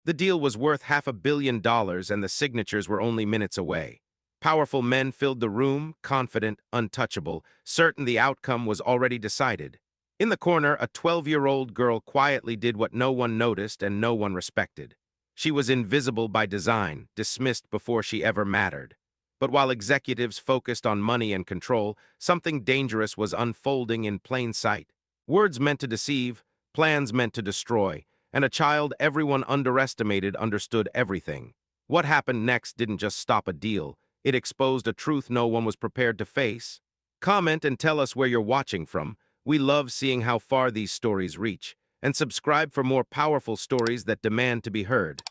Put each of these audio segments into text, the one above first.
The deal was worth $500 million and the signatures were only minutes away. Powerful men filled the room, confident, untouchable, certain the outcome was already decided. In the corner, a 12-year-old girl quietly did what no one noticed and no one respected. She was invisible by design, dismissed before she ever mattered. But while executives focused on money and control, something dangerous was unfolding in plain sight. Words meant to deceive, plans meant to destroy, and a child everyone underestimated understood everything. What happened next didn't just stop a deal, it exposed a truth no one was prepared to face. Comment and tell us where you're watching from. We love seeing how far these stories reach. And subscribe for more powerful stories that demand to be heard.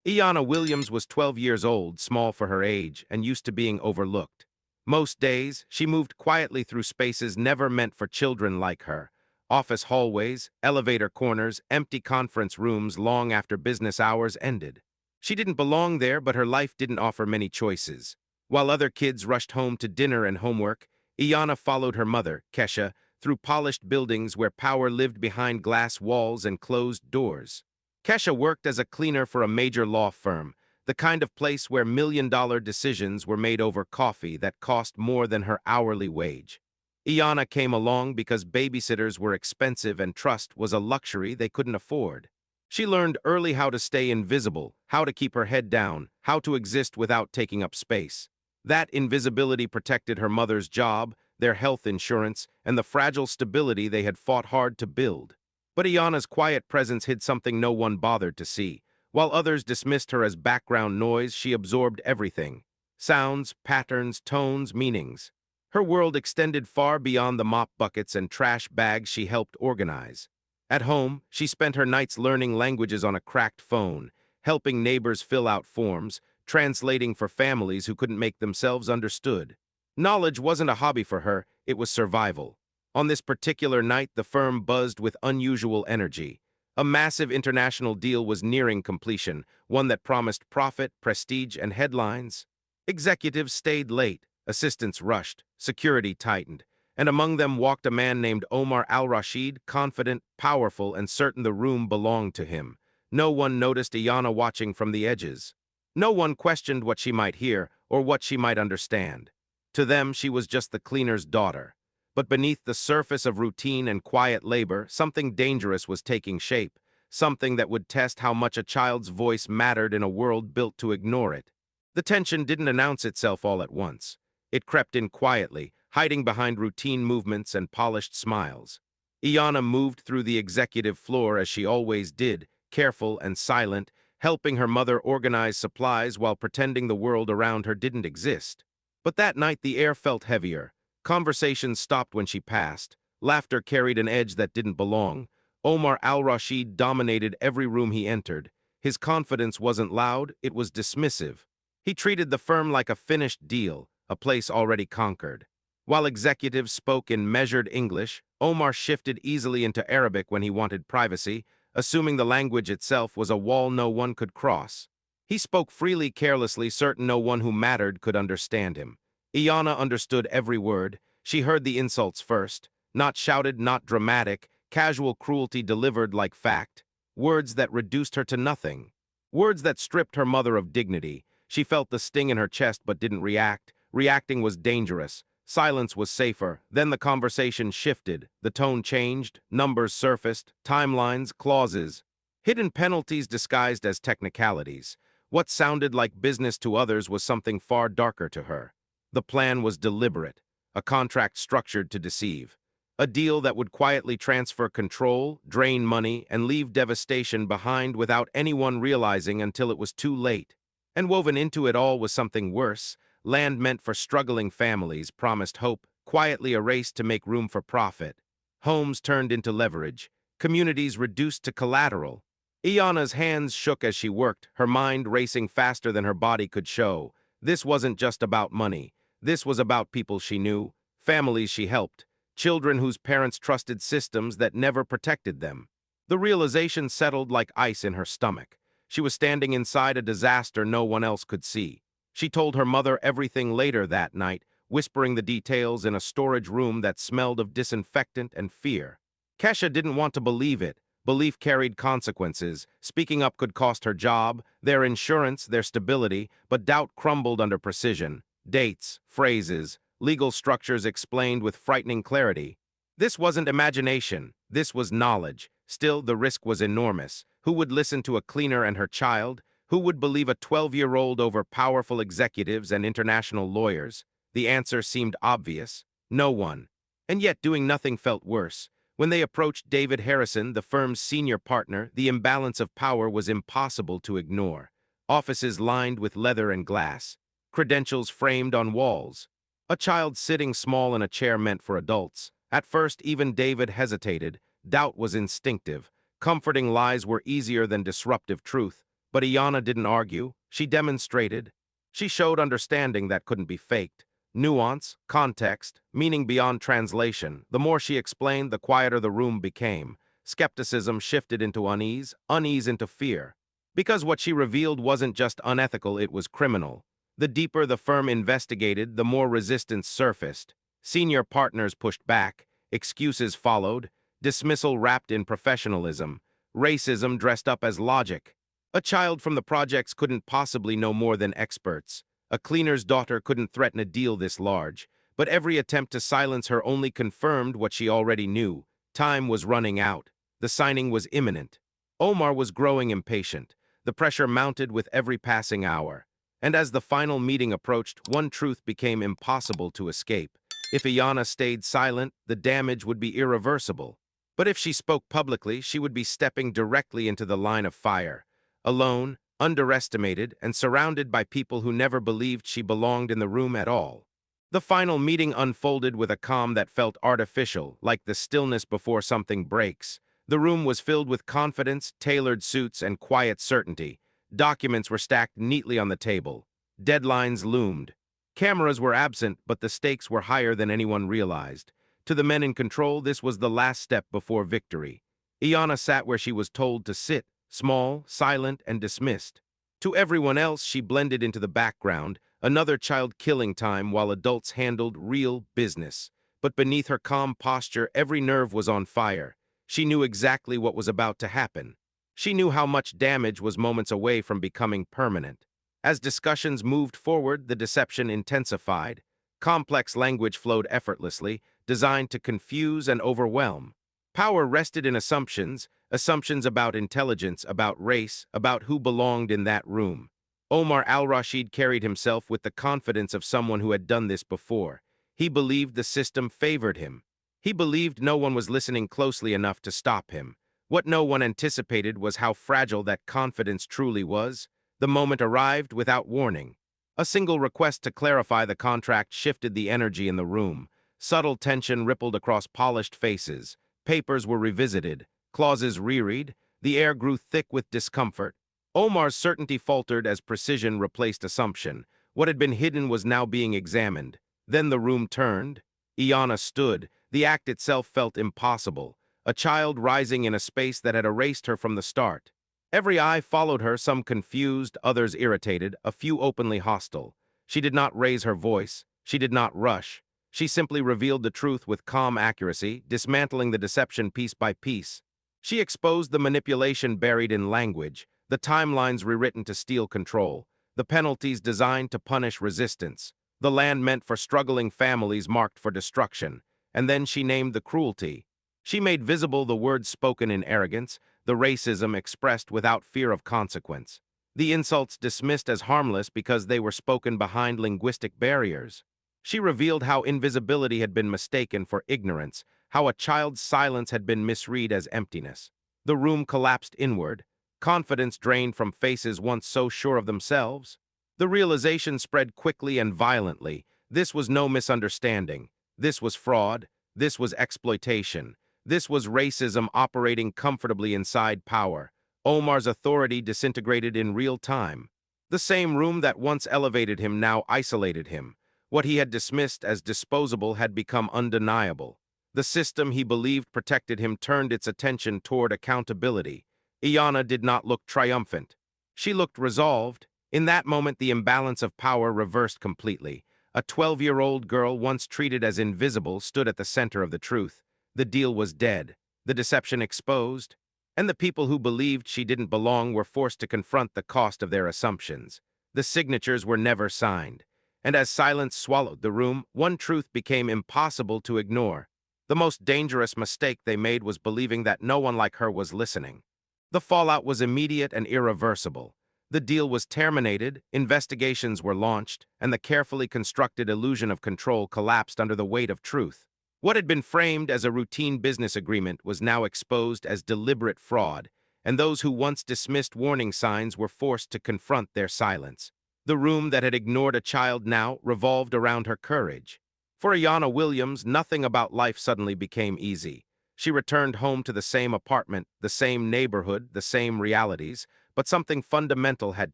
Iana Williams was 12 years old, small for her age, and used to being overlooked. Most days, she moved quietly through spaces never meant for children like her. Office hallways, elevator corners, empty conference rooms long after business hours ended. She didn't belong there, but her life didn't offer many choices. While other kids rushed home to dinner and homework, Iana followed her mother, Kesha, through polished buildings where power lived behind glass walls and closed doors. Kesha worked as a cleaner for a major law firm, the kind of place where million-dollar decisions were made over coffee that cost more than her hourly wage. Iana came along because babysitters were expensive and trust was a luxury they couldn't afford. She learned early how to stay invisible, how to keep her head down, how to exist without taking up space. That invisibility protected her mother's job, their health insurance, and the fragile stability they had fought hard to build. But Iana's quiet presence hid something no one bothered to see. While others dismissed her as background noise, she absorbed everything. Sounds, patterns, tones, meanings. Her world extended far beyond the mop buckets and trash bags she helped organize. At home, she spent her nights learning languages on a cracked phone, helping neighbors fill out forms, translating for families who couldn't make themselves understood. Knowledge wasn't a hobby for her, it was survival. On this particular night, the firm buzzed with unusual energy. A massive international deal was nearing completion, one that promised profit, prestige, and headlines. Executives stayed late, assistants rushed, security tightened, and among them walked a man named Omar al-Rashid, confident, powerful, and certain the room belonged to him. No one noticed Iana watching from the edges. No one questioned what she might hear or what she might understand. To them, she was just the cleaner's daughter. But beneath the surface of routine and quiet labor, something dangerous was taking shape, something that would test how much a child's voice mattered in a world built to ignore it. The tension didn't announce itself all at once. It crept in quietly, hiding behind routine movements and polished smiles. Iana moved through the executive floor as she always did, careful and silent, helping her mother organize supplies while pretending the world around her didn't exist. But that night the air felt heavier. Conversations stopped when she passed. Laughter carried an edge that didn't belong. Omar al-Rashid dominated every room he entered. His confidence wasn't loud, it was dismissive. He treated the firm like a finished deal, a place already conquered. While executives spoke in measured English, Omar shifted easily into Arabic when he wanted privacy, assuming the language itself was a wall no one could cross. He spoke freely, carelessly, certain no one who mattered could understand him. Iana understood every word. She heard the insults first. Not shouted, not dramatic, casual cruelty delivered like fact. Words that reduced her to nothing. Words that stripped her mother of dignity. She felt the sting in her chest but didn't react. Reacting was dangerous. Silence was safer. Then the conversation shifted. The tone changed. Numbers surfaced. Timelines, clauses. Hidden penalties disguised as technicalities. What sounded like business to others was something far darker to her. The plan was deliberate, a contract structured to deceive. A deal that would quietly transfer control, drain money, and leave devastation behind without anyone realizing until it was too late. And woven into it all was something worse. Land meant for struggling families, promised hope, quietly erased to make room for profit. Homes turned into leverage, communities reduced to collateral. Iana's hands shook as she worked, her mind racing faster than her body could show. This wasn't just about money. This was about people she knew, families she helped, children whose parents trusted systems that never protected them. The realization settled like ice in her stomach. She was standing inside a disaster no one else could see. She told her mother everything later that night, whispering the details in a storage room that smelled of disinfectant and fear. Kesha didn't want to believe it, Belief carried consequences. Speaking up could cost her job, their insurance, their stability, but doubt crumbled under precision. Dates, phrases, legal structures explained with frightening clarity. This wasn't imagination. This was knowledge. Still, the risk was enormous. Who would listen to a cleaner and her child? Who would believe a 12-year-old over powerful executives and international lawyers? The answer seemed obvious. No one. And yet doing nothing felt worse. When they approached David Harrison, the firm's senior partner, the imbalance of power was impossible to ignore. Offices lined with leather and glass. Credentials framed on walls. A child sitting small in a chair meant for adults. At first, even David hesitated. Doubt was instinctive. Comforting lies were easier than disruptive truth. But Iana didn't argue. She demonstrated. She showed understanding that couldn't be faked. Nuance, context, meaning beyond translation. The more she explained, the quieter the room became. Skepticism shifted into unease, unease into fear. Because what she revealed wasn't just unethical, it was criminal. The deeper the firm investigated, the more resistance surfaced. Senior partners pushed back. Excuses followed. Dismissal wrapped in professionalism. Racism dressed up as logic. A child from the projects couldn't possibly know more than experts. A cleaner's daughter couldn't threaten a deal this large, but every attempt to silence her only confirmed what she already knew. Time was running out. The signing was imminent. Omar was growing impatient. The pressure mounted with every passing hour. And as the final meeting approached, one truth became impossible to escape. If Iana stayed silent, the damage would be irreversible. But if she spoke publicly, she would be stepping directly into the line of fire. Alone, underestimated, and surrounded by people who never believed she belonged in the room at all. The final meeting unfolded with a calm that felt artificial, like the stillness before something breaks. The room was filled with confidence, tailored suits, and quiet certainty. Documents were stacked neatly on the table. Deadlines loomed. Cameras were absent, but the stakes were higher than anyone realized. To the men in control, this was the last step before victory. Iana sat where she was told to sit, small, silent, and dismissed. To everyone else, she blended into the background, another child killing time while adults handled real business. But beneath her calm posture, every nerve was on fire. She knew exactly what was about to happen. She knew how much damage was moments away from becoming permanent. As discussions moved forward, the deception intensified. Complex language flowed effortlessly, designed to confuse and overwhelm. Power rested in assumptions, assumptions about intelligence, about race, about who belonged in that room. Omar al-Rashid carried himself with the confidence of someone who had done this before. He believed the system favored him. He believed no one was listening closely enough to stop him. What no one anticipated was how fragile that confidence truly was. The moment arrived without warning. A single request to clarify the contract shifted the energy in the room. Subtle tension rippled across polished faces. Papers were revisited, clauses reread. The air grew thick with discomfort. Omar's certainty faltered as precision replaced assumption. What had been hidden was now being examined. Then the room turned. Iana stood. The act itself felt impossible. A child rising in a space that had erased her from the start. Every eye followed her, some confused, others irritated, a few openly hostile. She did not raise her voice. She did not rush. She simply revealed the truth with calm accuracy, dismantling the deception piece by piece. She exposed the manipulation buried in language, the timelines rewritten to steal control, the penalties designed to punish resistance, the land meant for struggling families marked for destruction. And then she named the cruelty. She made visible the words spoken in arrogance, the racism expressed without fear of consequence, the insults dismissed as harmless because they were spoken behind linguistic barriers. She revealed how invisibility had been mistaken for ignorance, how a child's silence had been misread as emptiness. The room collapsed inward, confidence drained from faces once so sure of themselves. The realization spread quickly and violently. This was no misunderstanding. This was fraud. This was exploitation. This was racism operating comfortably inside power. Omar's authority disintegrated in real time. The same room that once elevated him now isolated him. What he had dismissed as disposable had become undeniable. The system he believed protected him turned its attention toward accountability. Iana did not look triumphant. She looked resolved. In that moment, the imbalance of power reversed completely. A 12-year-old girl, once treated as invisible, stood at the center of the truth. The deal was dead, the deception exposed, And the people who believed she didn't belong were forced to confront the cost of their assumptions. The signatures were never signed. And as silence swallowed the room, one truth became impossible to ignore. The most dangerous mistake they made was believing that no one like her was listening. The fallout was immediate and irreversible. The deal was terminated, investigations were launched, and the carefully constructed illusion of control collapsed under the weight of truth. What had been framed as a routine business agreement was now exposed as deliberate fraud, and those who once dismissed warning signs were forced to confront their silence. The room that had ignored a child now revolved around her courage. For Ayanna Williams, nothing about life suddenly became easy. She returned home to the same apartment, the same neighborhood, the same realities, but something fundamental had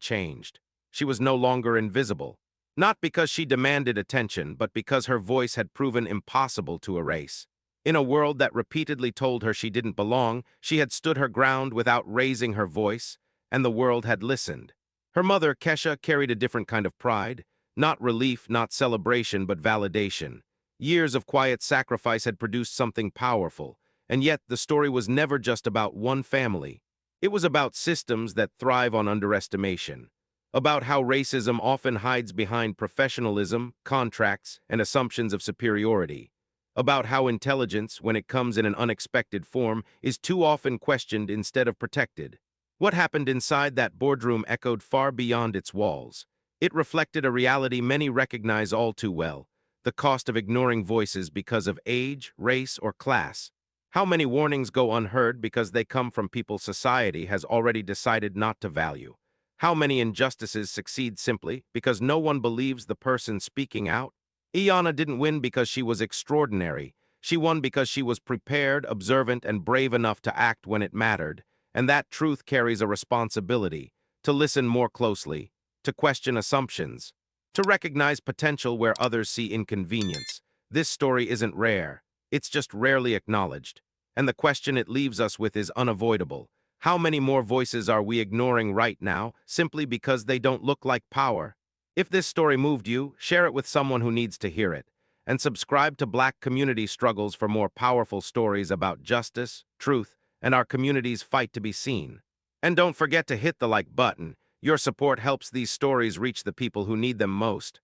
changed. She was no longer invisible. Not because she demanded attention, but because her voice had proven impossible to erase. In a world that repeatedly told her she didn't belong, she had stood her ground without raising her voice, and the world had listened. Her mother, Kesha, carried a different kind of pride. Not relief, not celebration, but validation. Years of quiet sacrifice had produced something powerful, and yet the story was never just about one family. It was about systems that thrive on underestimation, about how racism often hides behind professionalism, contracts, and assumptions of superiority, about how intelligence, when it comes in an unexpected form, is too often questioned instead of protected. What happened inside that boardroom echoed far beyond its walls. It reflected a reality many recognize all too well: the cost of ignoring voices because of age, race, or class. How many warnings go unheard because they come from people society has already decided not to value? How many injustices succeed simply because no one believes the person speaking out? Iana didn't win because she was extraordinary. She won because she was prepared, observant, and brave enough to act when it mattered. And that truth carries a responsibility: to listen more closely, to question assumptions, to recognize potential where others see inconvenience. This story isn't rare. It's just rarely acknowledged. And the question it leaves us with is unavoidable. How many more voices are we ignoring right now simply because they don't look like power? If this story moved you, share it with someone who needs to hear it. And subscribe to Black Community Struggles for more powerful stories about justice, truth, and our community's fight to be seen. And don't forget to hit the like button. Your support helps these stories reach the people who need them most.